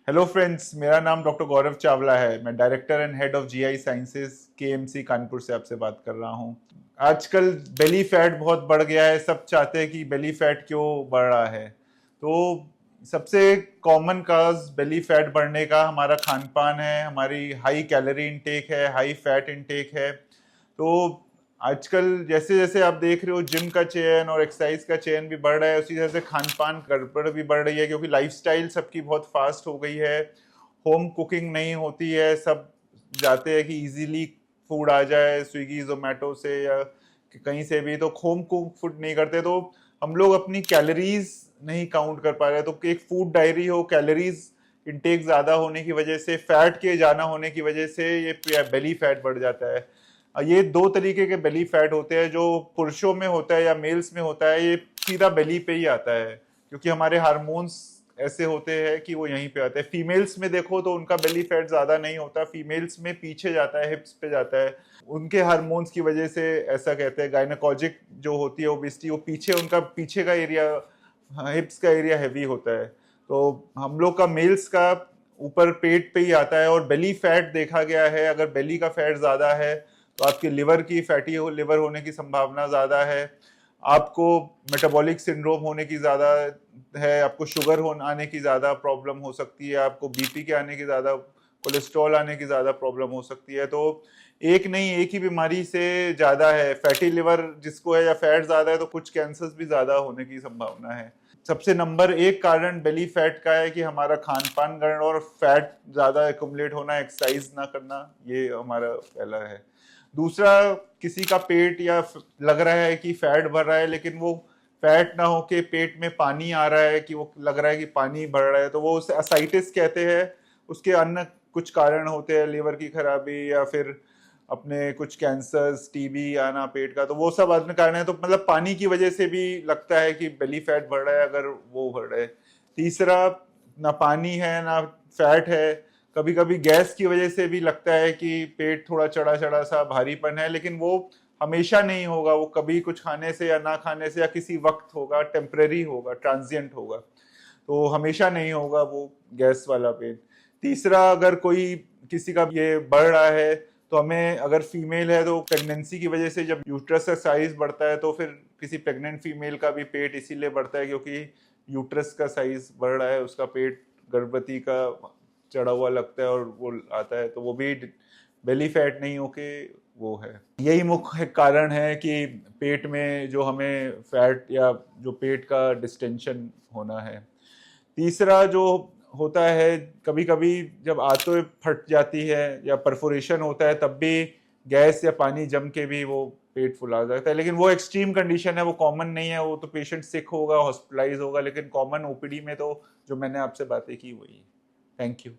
Hello friends, मेरा नाम doctor गौरव चावला है। मैं director and head of GI sciences KMC Kanpur से आपसे बात कर रहा हूँ। आजकल बेली फैट बहुत बढ़ गया है। सब चाहते हैं कि बेली फैट क्यों बढ़ रहा है। तो सबसे कॉमन काज बेली फैट बढ़ने का हमारा खान पान है, हमारी हाई कैलोरी इंटेक है, हाई फैट इंटेक है। तो आजकल जैसे जैसे आप देख रहे हो जिम का चयन और एक्सरसाइज का चयन भी बढ़ रहा है, उसी तरह से खान पान गड़बड़ भी बढ़ रही है, क्योंकि लाइफस्टाइल सबकी बहुत फास्ट हो गई है। होम कुकिंग नहीं होती है। सब जाते हैं कि इजीली फूड आ जाए स्विगी जोमेटो से या कहीं से भी, तो होम कुक फूड नहीं करते। तो हम लोग अपनी कैलोरीज नहीं काउंट कर पा रहे। तो एक फूड डायरी हो, कैलोरीज इंटेक ज्यादा होने की वजह से, फैट के जाना होने की वजह से ये बेली फैट बढ़ जाता है। ये दो तरीके के बेली फैट होते हैं। जो पुरुषों में होता है या मेल्स में होता है, ये सीधा बेली पे ही आता है, क्योंकि हमारे हार्मोन्स ऐसे होते हैं कि वो यहीं पे आते हैं। फीमेल्स में देखो तो उनका बेली फैट ज्यादा नहीं होता, फीमेल्स में पीछे जाता है, हिप्स पे जाता है। उनके हार्मोन्स की वजह से ऐसा कहते हैं। गायनेकोजिक जो होती है ओबेसिटी, वो पीछे, उनका पीछे का एरिया, हिप्स का एरिया हैवी होता है। तो हम लोग का मेल्स का ऊपर पेट पे ही आता है। और बेली फैट देखा गया है, अगर बेली का फैट ज्यादा है तो आपके लिवर की फैटी लिवर होने की संभावना ज्यादा है। आपको मेटाबॉलिक सिंड्रोम होने की ज्यादा है, आपको शुगर होने आने की ज्यादा प्रॉब्लम हो सकती है, आपको बीपी के आने की ज्यादा, कोलेस्ट्रॉल आने की ज्यादा प्रॉब्लम हो सकती है। तो एक नहीं, एक ही बीमारी से ज्यादा है। फैटी लिवर जिसको है या फैट ज्यादा है, तो कुछ कैंसर्स भी ज्यादा होने की संभावना है। सबसे नंबर एक कारण बेली फैट का है कि हमारा खान पान गड़बड़ और फैट ज्यादा एक्युमुलेट होना, एक्सरसाइज ना करना, ये हमारा पहला है। दूसरा, किसी का पेट या लग रहा है कि फैट भर रहा है, लेकिन वो फैट ना होके पेट में पानी आ रहा है, कि वो लग रहा है कि पानी बढ़ रहा है, तो वो उसे असाइटिस कहते हैं। उसके अन्य कुछ कारण होते हैं, लीवर की खराबी या फिर अपने कुछ कैंसर्स, टीबी आना पेट का, तो वो सब अन्य कारण है। तो मतलब पानी की वजह से भी लगता है कि बेली फैट बढ़ रहा है, अगर वो बढ़ रहा है। तीसरा, ना पानी है ना फैट है, कभी कभी गैस की वजह से भी लगता है कि पेट थोड़ा चढ़ा चढ़ा सा भारीपन है, लेकिन वो हमेशा नहीं होगा। वो कभी कुछ खाने से या ना खाने से या किसी वक्त होगा, टेम्परेरी होगा, ट्रांजिएंट होगा। तो हमेशा नहीं होगा वो गैस वाला पेन। तीसरा, अगर कोई किसी का ये बढ़ रहा है, तो हमें, अगर फीमेल है तो प्रेगनेंसी की वजह से जब यूट्रस का साइज बढ़ता है, तो फिर किसी प्रेग्नेंट फीमेल का भी पेट इसीलिए बढ़ता है क्योंकि यूट्रस का साइज बढ़ रहा है, उसका पेट गर्भवती का चढ़ा हुआ लगता है और वो आता है। तो वो भी बेली फैट नहीं होके वो है। यही मुख्य कारण है कि पेट में जो हमें फैट या जो पेट का डिस्टेंशन होना है। तीसरा जो होता है, कभी कभी जब आंतों फट जाती है या परफोरेशन होता है, तब भी गैस या पानी जम के भी वो पेट फुला जाता है। लेकिन वो एक्सट्रीम कंडीशन है, वो कॉमन नहीं है। वो तो पेशेंट सिक होगा, हॉस्पिटलाइज होगा, लेकिन कॉमन ओपीडी में तो जो मैंने आपसे बातें की वही। Thank you.